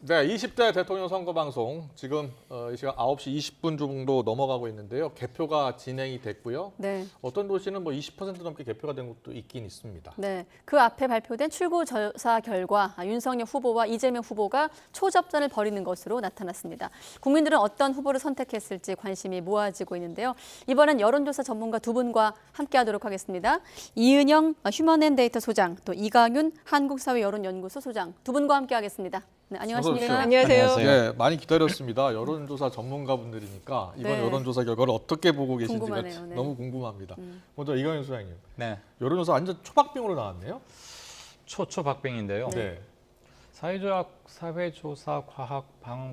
네, 20대 대통령 선거 방송 지금 이 시간 9시 20분 정도 넘어가고 있는데요. 개표가 진행이 됐고요. 네. 어떤 도시는 뭐 20% 넘게 개표가 된 곳도 있긴 있습니다. 네. 그 앞에 발표된 출구조사 결과 윤석열 후보와 이재명 후보가 초접전을 벌이는 것으로 나타났습니다. 국민들은 어떤 후보를 선택했을지 관심이 모아지고 있는데요. 이번엔 여론조사 전문가 두 분과 함께하도록 하겠습니다. 이은영 휴먼앤데이터 소장, 또 이강윤 한국사회여론연구소 소장 두 분과 함께하겠습니다. 네, 안녕하십니까? 안녕하세요. 네, 많이 기다렸습니다. 여론조사 전문가분들이니까 이번 네. 여론조사 결과를 어떻게 보고 계신지가 궁금하네요. 네. 너무 궁금합니다. 먼저 이강윤 소장님, 네, 여론조사 완전 초박빙으로 나왔네요. 초초박빙인데요. 네. 사회조사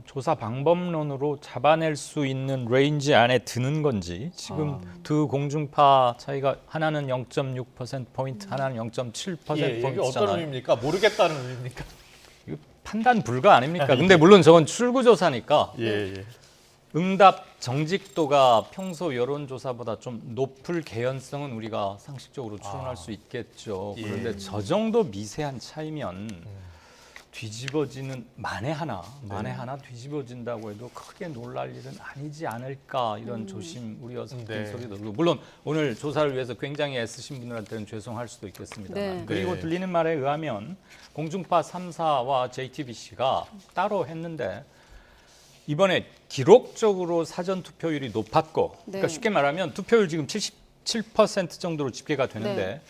조사 방법론으로 잡아낼 수 있는 레인지 안에 드는 건지 지금 두 공중파 차이가 하나는 0.6%포인트, 하나는 0.7%포인트잖아요. 이게 어떤 의미입니까? 모르겠다는 의미입니까? 이거 판단 불가 아닙니까? 근데 물론 저건 출구조사니까 예. 응답 정직도가 평소 여론조사보다 좀 높을 개연성은 우리가 상식적으로 추론할 수 있겠죠. 그런데 저 정도 미세한 차이면 뒤집어지는 만에 하나 뒤집어진다고 해도 크게 놀랄 일은 아니지 않을까 이런 조심 우려 섞인 소리도 들고 물론 오늘 조사를 위해서 굉장히 애쓰신 분들한테는 죄송할 수도 있겠습니다만 네. 그리고 네. 들리는 말에 의하면 공중파 3사와 JTBC가 따로 했는데 이번에 기록적으로 사전 투표율이 높았고 그러니까 네. 쉽게 말하면 투표율 지금 77% 정도로 집계가 되는데 네.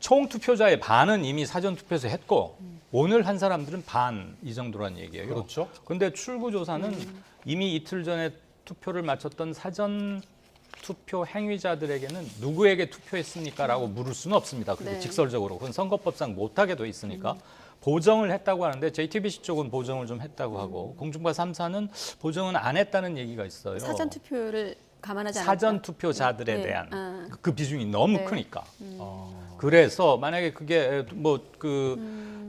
총 투표자의 반은 이미 사전 투표에서 했고 오늘 한 사람들은 반 이 정도란 얘기예요. 그렇죠. 그런데 출구조사는 이미 이틀 전에 투표를 마쳤던 사전 투표 행위자들에게는 누구에게 투표했습니까라고 물을 수는 없습니다. 그리고 네. 직설적으로 그건 선거법상 못하게 돼 있으니까 보정을 했다고 하는데 JTBC 쪽은 보정을 좀 했다고 하고 공중파 3사는 보정은 안 했다는 얘기가 있어요. 사전 투표를 감안하지 않았다. 사전 투표자들에 네. 대한 그 비중이 너무 네. 크니까. 그래서 만약에 그게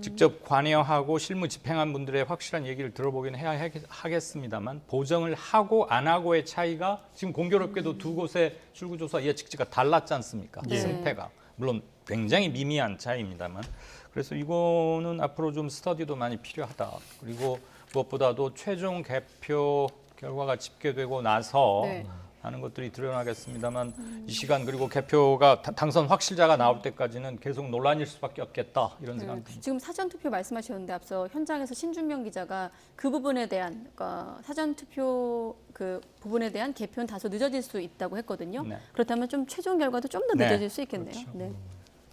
직접 관여하고 실무 집행한 분들의 확실한 얘기를 들어보긴 해야 하겠습니다만 보정을 하고 안 하고의 차이가 지금 공교롭게도 두 곳의 출구조사 예측치가 달랐지 않습니까? 네. 승패가. 물론 굉장히 미미한 차이입니다만. 그래서 이거는 앞으로 좀 스터디도 많이 필요하다. 그리고 무엇보다도 최종 개표 결과가 집계되고 나서 네. 하는 것들이 드러나겠습니다만 이 시간 그리고 개표가 당선 확실자가 나올 때까지는 계속 논란일 수밖에 없겠다 이런 생각이 듭니다. 지금 사전 투표 말씀하셨는데 앞서 현장에서 신준명 기자가 그 부분에 대한 그러니까 사전 투표 그 부분에 대한 개표는 다소 늦어질 수 있다고 했거든요. 네. 그렇다면 좀 최종 결과도 좀 더 네. 늦어질 수 있겠네요. 그렇죠. 네.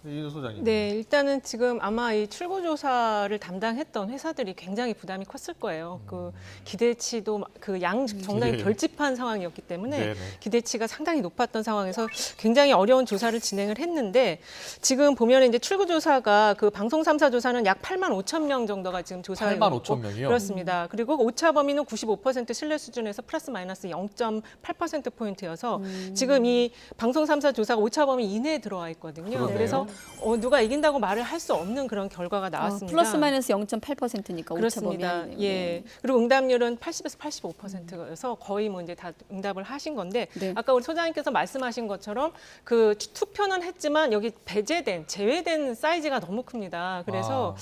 이준 소장님. 네, 일단은 지금 아마 이 출구조사를 담당했던 회사들이 굉장히 부담이 컸을 거예요. 그 기대치도 그 정말 예. 결집한 상황이었기 때문에 네네. 기대치가 상당히 높았던 상황에서 굉장히 어려운 조사를 진행을 했는데 지금 보면 이제 출구조사가 그 방송 3사 조사는 약 8만 5천 명 정도가 지금 조사를 8만 5천 명이요? 그렇습니다. 그리고 오차 범위는 95% 신뢰 수준에서 플러스 마이너스 0.8%포인트여서 지금 이 방송 3사 조사가 오차 범위 이내에 들어와 있거든요. 그러네요. 그래서 누가 이긴다고 말을 할 수 없는 그런 결과가 나왔습니다. 플러스 마이너스 0.8%니까 그렇습니다. 예. 그리고 응답률은 80에서 85%여서 거의 뭐 이제 다 응답을 하신 건데 네. 아까 우리 소장님께서 말씀하신 것처럼 그 투표는 했지만 여기 제외된 사이즈가 너무 큽니다. 그래서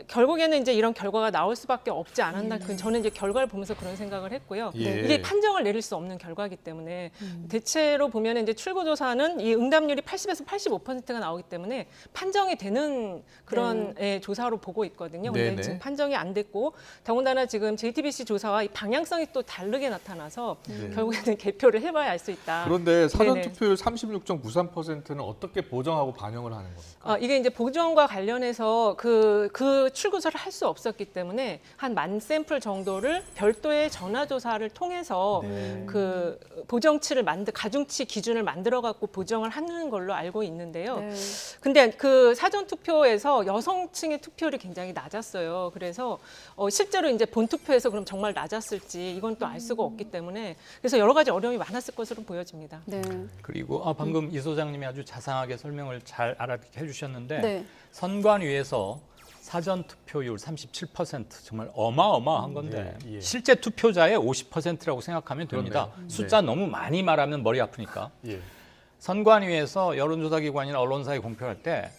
결국에는 이제 이런 결과가 나올 수밖에 없지 않았나. 저는 이제 결과를 보면서 그런 생각을 했고요. 예. 이게 판정을 내릴 수 없는 결과이기 때문에 대체로 보면 이제 출구조사는 이 응답률이 80에서 85%가 나오기 때문에 판정이 되는 그런 조사로 보고 있거든요. 근데 네네. 지금 판정이 안 됐고 더군다나 지금 JTBC 조사와 이 방향성이 또 다르게 나타나서 결국에는 개표를 해봐야 알 수 있다. 그런데 사전 네네. 투표율 36.93%는 어떻게 보정하고 반영을 하는 겁니까? 이게 이제 보정과 관련해서 그 출구조사를 할 수 없었기 때문에 한 10,000 샘플 정도를 별도의 전화조사를 통해서 그 보정치를 가중치 기준을 만들어 갖고 보정을 하는 걸로 알고 있는데요. 네. 근데 그 사전 투표에서 여성층의 투표율이 굉장히 낮았어요. 그래서 실제로 이제 본 투표에서 그럼 정말 낮았을지 이건 또 알 수가 없기 때문에 그래서 여러 가지 어려움이 많았을 것으로 보여집니다. 네. 그리고 방금 이 소장님이 아주 자상하게 설명을 잘 알아듣게 해주셨는데 네. 선관위에서 사전 투표율 37% 정말 어마어마한 건데 예. 실제 투표자의 50%라고 생각하면 됩니다. 그렇네요. 숫자 너무 많이 말하면 머리 아프니까. 예. 선관위에서 여론조사기관이나 언론사에 공표할 때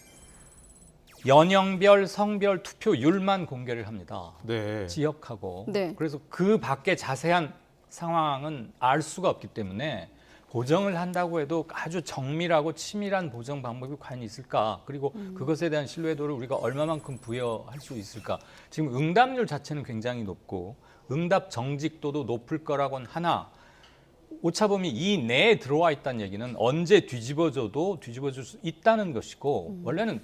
연령별, 성별 투표율만 공개를 합니다. 네. 지역하고. 네. 그래서 그 밖에 자세한 상황은 알 수가 없기 때문에 보정을 한다고 해도 아주 정밀하고 치밀한 보정 방법이 과연 있을까? 그리고 그것에 대한 신뢰도를 우리가 얼마만큼 부여할 수 있을까? 지금 응답률 자체는 굉장히 높고 응답 정직도도 높을 거라고는 하나 오차범위 이 내에 들어와 있다는 얘기는 언제 뒤집어져도 뒤집어질 수 있다는 것이고 원래는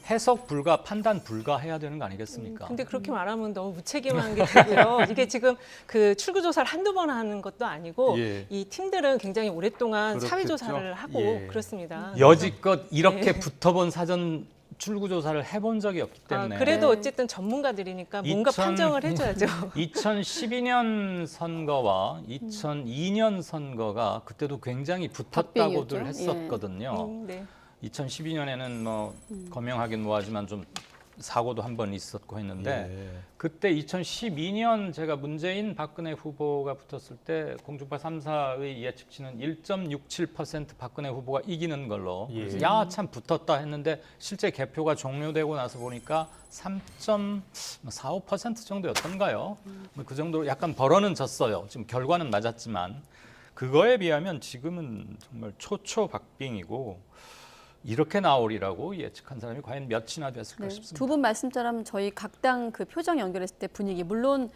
해석 불가, 판단 불가 해야 되는 거 아니겠습니까? 근데 그렇게 말하면 너무 무책임한 게 되고요. 이게 지금 그 출구조사를 한두 번 하는 것도 아니고 예. 이 팀들은 굉장히 오랫동안 그렇겠죠. 사회조사를 하고 예. 그렇습니다. 여지껏 이렇게 네. 붙어본 사전 출구조사를 해본 적이 없기 때문에 그래도 어쨌든 전문가들이니까 뭔가 2000 판정을 해줘야죠. 2012년 선거와 2002년 선거가 그때도 굉장히 붙었다고들 박빙이었죠. 했었거든요. 네. 2012년에는 뭐 거명하긴 뭐하지만 좀 사고도 한 번 있었고 했는데 예. 그때 2012년 제가 문재인 박근혜 후보가 붙었을 때 공중파 3사의 예측치는 1.67% 박근혜 후보가 이기는 걸로 예. 그래서 야 참 붙었다 했는데 실제 개표가 종료되고 나서 보니까 3.45% 정도였던가요? 뭐그 정도로 약간 벌어는 졌어요. 지금 결과는 맞았지만 그거에 비하면 지금은 정말 초초박빙이고 이렇게 나오리라고 예측한 사람이 과연 몇이나 됐을까 네. 싶습니다. 두 분 말씀처럼 저희 각 당 그 표정 연결했을 때 분위기 물론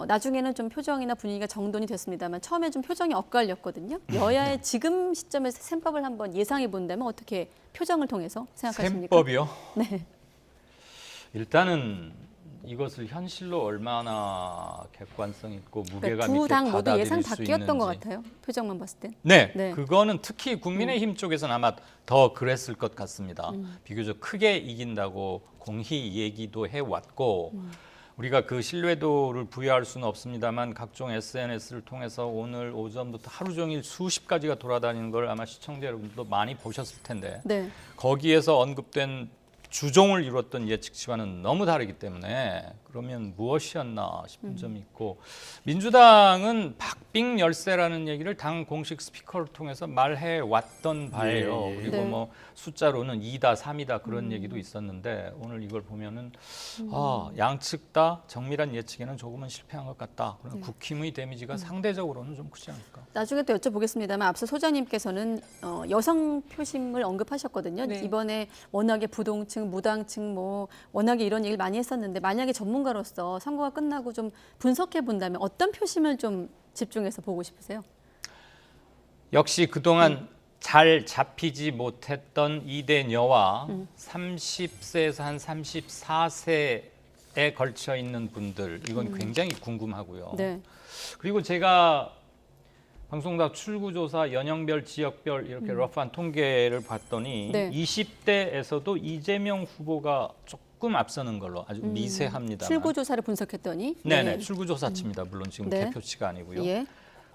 나중에는 좀 표정이나 분위기가 정돈이 됐습니다만 처음에 좀 표정이 엇갈렸거든요. 여야의 지금 시점에서 셈법을 한번 예상해 본다면 어떻게 표정을 통해서 생각하십니까? 셈법이요? 네. 일단은 이것을 현실로 얼마나 객관성 있고 무게감 있게 두 당 모두 받아들일 예상 수 바뀌었던 것 있는지. 같아요. 표정만 봤을 때. 네, 네. 그거는 특히 국민의힘 쪽에서는 아마 더 그랬을 것 같습니다. 비교적 크게 이긴다고 공히 얘기도 해왔고 우리가 그 신뢰도를 부여할 수는 없습니다만 각종 SNS를 통해서 오늘 오전부터 하루 종일 수십 가지가 돌아다니는 걸 아마 시청자 여러분들도 많이 보셨을 텐데 네. 거기에서 언급된 주종을 이뤘던 예측치와는 너무 다르기 때문에 그러면 무엇이었나 싶은 점이 있고 민주당은 박빙 열세라는 얘기를 당 공식 스피커를 통해서 말해 왔던 바예요. 예. 그리고 네. 뭐 숫자로는 2다, 3이다 그런 얘기도 있었는데 오늘 이걸 보면은 양측 다 정밀한 예측에는 조금은 실패한 것 같다. 그런 국힘의 데미지가 상대적으로는 좀 크지 않을까. 나중에 또 여쭤보겠습니다만 앞서 소장님께서는 여성 표심을 언급하셨거든요. 네. 이번에 워낙에 부동층, 무당층 뭐 워낙에 이런 얘기를 많이 했었는데 만약에 전문가로서 선거가 끝나고 좀 분석해 본다면 어떤 표심을 좀 집중해서 보고 싶으세요? 역시 그동안 잘 잡히지 못했던 이대녀와 30세에서 한 34세에 걸쳐 있는 분들 이건 굉장히 궁금하고요. 네. 그리고 제가 방송당 출구조사 연령별, 지역별 이렇게 러프한 통계를 봤더니 네. 20대에서도 이재명 후보가 조금 앞서는 걸로 아주 미세합니다만. 출구조사를 분석했더니 네네, 출구조사치입니다. 물론 지금 네. 개표치가 아니고요. 예.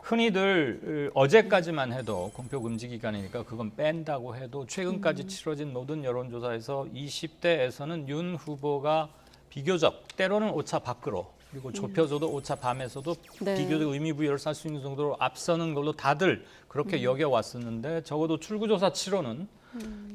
흔히들 어제까지만 해도 공표 금지 기간이니까 그건 뺀다고 해도 최근까지 치러진 모든 여론조사에서 20대에서는 윤 후보가 비교적 때로는 오차 밖으로 그리고 좁혀져도 오차 밤에서도 네. 비교적 의미 부여를 살 수 있는 정도로 앞서는 걸로 다들 그렇게 여겨왔었는데 적어도 출구조사치로는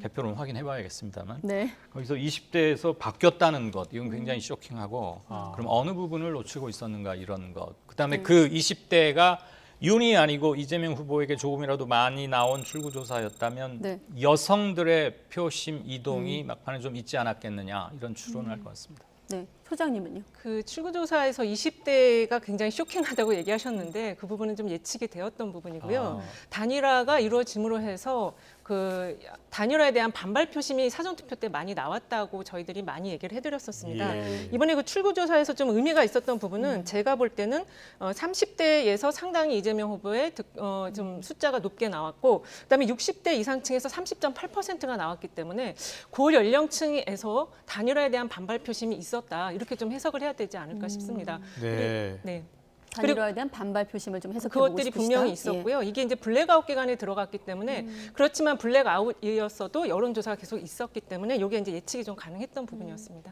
개표는 확인해봐야겠습니다만 네. 거기서 20대에서 바뀌었다는 것 이건 굉장히 쇼킹하고 그럼 어느 부분을 놓치고 있었는가 이런 것 그다음에 그 20대가 윤이 아니고 이재명 후보에게 조금이라도 많이 나온 출구조사였다면 네. 여성들의 표심 이동이 막판에 좀 있지 않았겠느냐 이런 추론을 할 것 같습니다. 네. 소장님은요? 그 출구조사에서 20대가 굉장히 쇼킹하다고 얘기하셨는데 그 부분은 좀 예측이 되었던 부분이고요. 단일화가 이루어짐으로 해서 그 단일화에 대한 반발 표심이 사전투표 때 많이 나왔다고 저희들이 많이 얘기를 해드렸었습니다. 예. 이번에 그 출구조사에서 좀 의미가 있었던 부분은 제가 볼 때는 30대에서 상당히 이재명 후보의 좀 숫자가 높게 나왔고 그다음에 60대 이상층에서 30.8%가 나왔기 때문에 그 연령층에서 단일화에 대한 반발 표심이 있었다. 이렇게 좀 해석을 해야 되지 않을까 싶습니다. 네. 네. 단일화에 대한 반발 표심을 좀 해석해 보고 그것들이 싶으시다. 분명히 예. 있었고요. 이게 이제 블랙아웃 기간에 들어갔기 때문에 그렇지만 블랙아웃이었어도 여론조사가 계속 있었기 때문에 이게 이제 예측이 좀 가능했던 부분이었습니다.